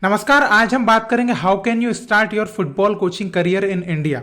नमस्कार। आज हम बात करेंगे how can you start your football coaching career in India.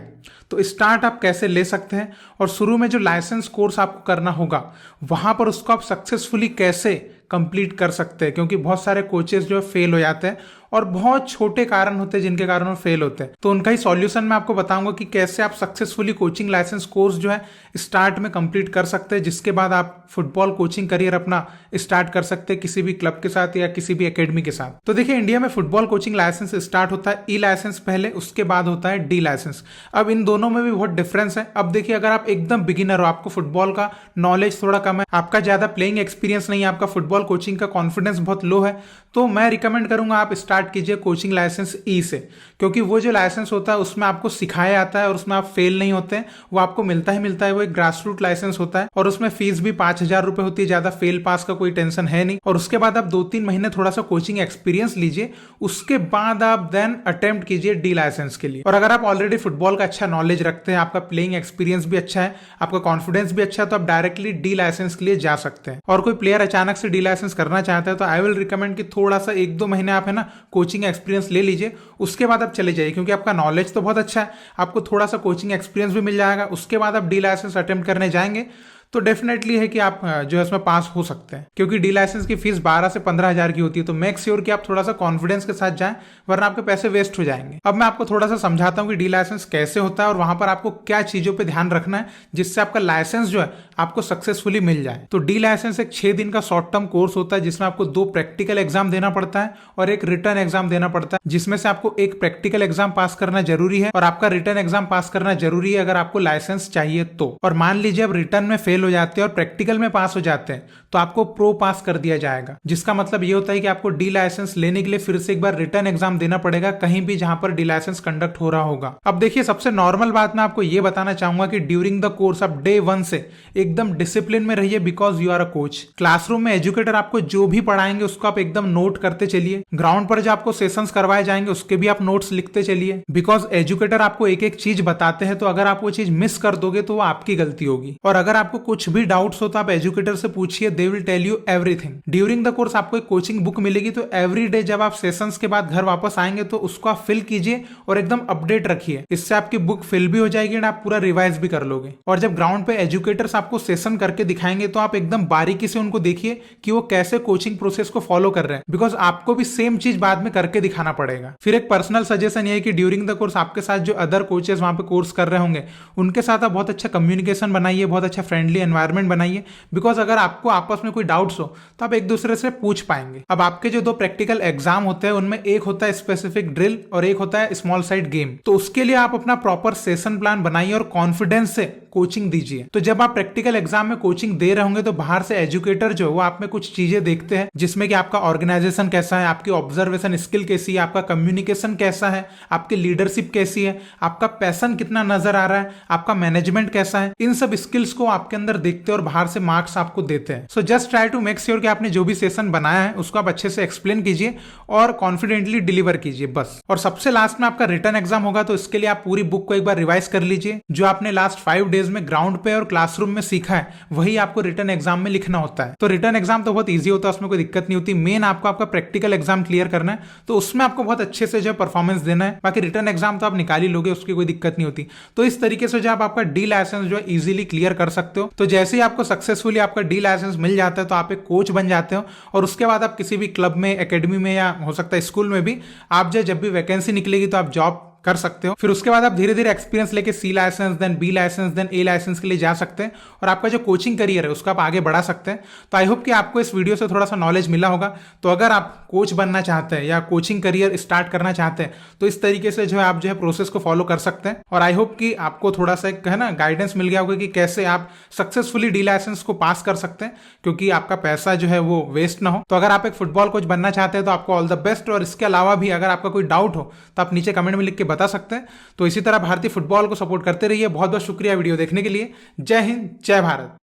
तो स्टार्ट आप कैसे ले सकते हैं और शुरू में जो लाइसेंस कोर्स आपको करना होगा वहां पर उसको आप सक्सेसफुली कैसे कंप्लीट कर सकते हैं, क्योंकि बहुत सारे कोचेस जो है फेल हो जाते हैं और बहुत छोटे कारण होते हैं जिनके कारण वो फेल होते हैं। तो उनका ही सॉल्यूशन मैं आपको बताऊंगा कि कैसे आप सक्सेसफुली कोचिंग लाइसेंस कोर्स जो है स्टार्ट में कंप्लीट कर सकते हैं, जिसके बाद आप फुटबॉल कोचिंग करियर अपना स्टार्ट कर सकते हैं किसी भी क्लब के साथ या किसी भी एकेडमी के साथ। तो देखिए, इंडिया में फुटबॉल कोचिंग लाइसेंस स्टार्ट होता है ई लाइसेंस पहले, उसके बाद होता है डी लाइसेंस। अब इन दोनों में भी बहुत डिफरेंस है। अब देखिए, अगर आप एकदम बिगिनर हो, आपको फुटबॉल का नॉलेज थोड़ा कम है, आपका ज्यादा प्लेइंग एक्सपीरियंस नहीं है, आपका फुटबॉल कोचिंग का कॉन्फिडेंस बहुत लो है, तो मैं रिकमेंड करूंगा आप स्टार्ट कीजिए कोचिंग लाइसेंस ई से, क्योंकि वो जो लाइसेंस होता है उसमें आपको सिखाया जाता है और उसमें आप फेल नहीं होते हैं। वो आपको मिलता ही मिलता है। वो एक ग्रास रूट लाइसेंस होता है और उसमें फीस भी 5,000 रुपए होती है। ज्यादा फेल पास का कोई टेंशन है नहीं। और उसके बाद आप 2-3 महीने थोड़ा सा कोचिंग एक्सपीरियंस लीजिए, उसके बाद आप देन अटेम्प्ट कीजिए डी लाइसेंस के लिए। और अगर आप ऑलरेडी फुटबॉल का अच्छा नॉलेज रखते हैं, आपका प्लेइंग एक्सपीरियंस भी अच्छा है, आपका कॉन्फिडेंस भी अच्छा है, तो आप डायरेक्टली डी लाइसेंस के लिए जा सकते हैं। और कोई प्लेयर अचानक से डी लाइसेंस करना चाहता है तो आई विल रिकमेंड कि थोड़ा सा 1-2 महीने आप है ना कोचिंग एक्सपीरियंस ले लीजिए, उसके बाद आप चले जाइए, क्योंकि आपका नॉलेज तो बहुत अच्छा है, आपको थोड़ा सा कोचिंग एक्सपीरियंस भी मिल जाएगा। उसके बाद आप डी लाइसेंस अटेम्प्ट करने जाएंगे तो डेफिनेटली है कि आप जो है उसमें पास हो सकते हैं, क्योंकि डी लाइसेंस की फीस 12 से 15,000 की होती है। तो मेक श्योर कि आप थोड़ा सा कॉन्फिडेंस के साथ जाएं, वरना आपके पैसे वेस्ट हो जाएंगे। अब मैं आपको थोड़ा सा समझाता हूं कि डी लाइसेंस कैसे होता है और वहां पर आपको क्या चीजों पे ध्यान रखना है जिससे आपका लाइसेंस जो है आपको सक्सेसफुली मिल जाए। तो डी लाइसेंस एक 6 दिन का शॉर्ट टर्म कोर्स होता है, जिसमें आपको 2 प्रैक्टिकल एग्जाम देना पड़ता है और एक रिटर्न एग्जाम देना पड़ता है, जिसमें से आपको एक प्रैक्टिकल एग्जाम पास करना जरूरी है और आपका रिटर्न एग्जाम पास करना जरूरी है अगर आपको लाइसेंस चाहिए तो। और मान लीजिए आप रिटर्न में फेल हो जाते हैं और प्रैक्टिकल में पास हो जाते हैं तो आपको प्रो पास कर दिया जाएगा, जिसका मतलब ये होता है कि आपको डी लाइसेंस लेने के लिए फिर से एक बार रिटर्न एग्जाम देना पड़ेगा कहीं भी जहां पर डी लाइसेंस कंडक्ट हो रहा होगा। अब देखिए, सबसे नॉर्मल बात मैं आपको ये बताना चाहूंगा कि ड्यूरिंग द कोर्स आप डे 1 से एकदम डिसिप्लिन में रहिए, because you are a coach. Classroom में एजुकेटर आपको जो भी पढ़ाएंगे उसको आप एकदम नोट करते चलिए। ग्राउंड पर जो आपको सेशंस करवाए जाएंगे उसके भी आप नोट्स लिखते चलिए, बिकॉज एजुकेटर आपको एक एक चीज बताते हैं, तो अगर आप वो चीज मिस कर दोगे तो वो आपकी गलती होगी। और अगर आपको कुछ भी डाउट्स हो तो आप एजुकेटर से पूछिए, they will tell you everything. During the course आपको एक कोचिंग बुक मिलेगी, तो एवरी डे जब आप सेशंस के बाद घर वापस आएंगे तो उसको आप फिल कीजिए और एकदम अपडेट रखिए। इससे आपकी बुक फिल भी हो जाएगी और आप पूरा रिवाइज भी कर लोगे। और जब ग्राउंड पे एजुकेटर्स आपको सेशन करके दिखाएंगे तो आप एकदम बारीकी से उनको देखिए कि वो कैसे कोचिंग प्रोसेस को फॉलो कर रहे हैं, बिकॉज आपको भी सेम चीज बाद में करके दिखाना पड़ेगा। फिर एक पर्सनल सजेशन ये है कि ड्यूरिंग द कोर्स आपके साथ जो अदर कोचेस वहां पे कोर्स कर रहे होंगे उनके साथ आप बहुत अच्छा कम्युनिकेशन बनाइए, बहुत अच्छा फ्रेंडली एनवायरमेंट बनाइए, बिकॉज अगर आपको आपस में कोई डाउट्स हो तो आप एक दूसरे से पूछ पाएंगे। अब आपके जो 2 प्रैक्टिकल एग्जाम होते हैं उनमें एक होता है स्पेसिफिक ड्रिल और एक होता है स्मॉल साइड गेम। तो उसके लिए आप अपना प्रॉपर सेशन प्लान बनाइए और कॉन्फिडेंस से कोचिंग दीजिए। तो जब आप प्रैक्टिकल एग्जाम में कोचिंग दे रहे होंगे तो बाहर से एजुकेटर जो वो आप में कुछ चीजें देखते हैं, जिसमें कि आपका ऑर्गेनाइजेशन कैसा है, आपकी ऑब्जर्वेशन स्किल कैसी है, आपका कम्युनिकेशन कैसा है, आपकी लीडरशिप कैसी है, आपका पैशन कितना नजर आ रहा है, आपका मैनेजमेंट कैसा है। इन सब स्किल्स को आपके अंदर देखते हैं और बाहर से मार्क्स आपको देते हैं। So just try to make sure कि आपने जो भी सेशन बनाया है उसको आप अच्छे से एक्सप्लेन कीजिए और कॉन्फिडेंटली डिलीवर कीजिए, बस। और सबसे लास्ट में आपका रिटर्न एग्जाम होगा, तो इसके लिए आप पूरी बुक को एक बार रिवाइज कर लीजिए। जो आपने लास्ट 5 डेज में ग्राउंड पे और क्लासरूम में सीखा है वही आपको रिटर्न एग्जाम में लिखना होता है। तो रिटर्न एग्जाम तो बहुत ईजी होता है, उसमें कोई दिक्कत नहीं होती। मेन आपको आपका प्रैक्टिकल एग्जाम क्लियर करना है, तो उसमें आपको बहुत अच्छे से जो परफॉर्मेंस देना है। बाकी रिटर्न एग्जाम तो आप निकाल ही लोगे, उसकी कोई दिक्कत नहीं होती। तो इस तरीके से जो आप आपका डी लाइसेंस जो है इजीली क्लियर कर सकते हो। तो जैसे ही आपको सक्सेसफुली आपका डी लाइसेंस मिल जाता है तो आप एक कोच बन जाते हो और उसके बाद आप किसी भी क्लब में, एकेडमी में या हो सकता है स्कूल में भी आप जब भी वैकेंसी निकलेगी तो आप जॉब कर सकते हो। फिर उसके बाद आप धीरे धीरे एक्सपीरियंस लेके C license, then B license, then A license के लिए जा सकते हैं और आपका जो कोचिंग करियर है उसको आप आगे बढ़ा सकते हैं। तो आई होप कि आपको इस वीडियो से थोड़ा सा नॉलेज मिला होगा। तो अगर आप कोच बनना चाहते हैं या कोचिंग करियर स्टार्ट करना चाहते हैं तो इस तरीके से जो है आप जो है प्रोसेस को फॉलो कर सकते हैं। और आई होप कि आपको थोड़ा सा है ना गाइडेंस मिल गया होगा कि कैसे आप सक्सेसफुली डी लाइसेंस को पास कर सकते हैं, क्योंकि आपका पैसा जो है वो वेस्ट ना हो। तो अगर आप एक फुटबॉल कोच बनना चाहते हैं तो आपको ऑल द बेस्ट। और इसके अलावा भी अगर आपका कोई डाउट हो तो आप नीचे कमेंट में लिख के बता सकते हैं। तो इसी तरह भारतीय फुटबॉल को सपोर्ट करते रहिए। बहुत बहुत शुक्रिया वीडियो देखने के लिए। जय हिंद, जय भारत।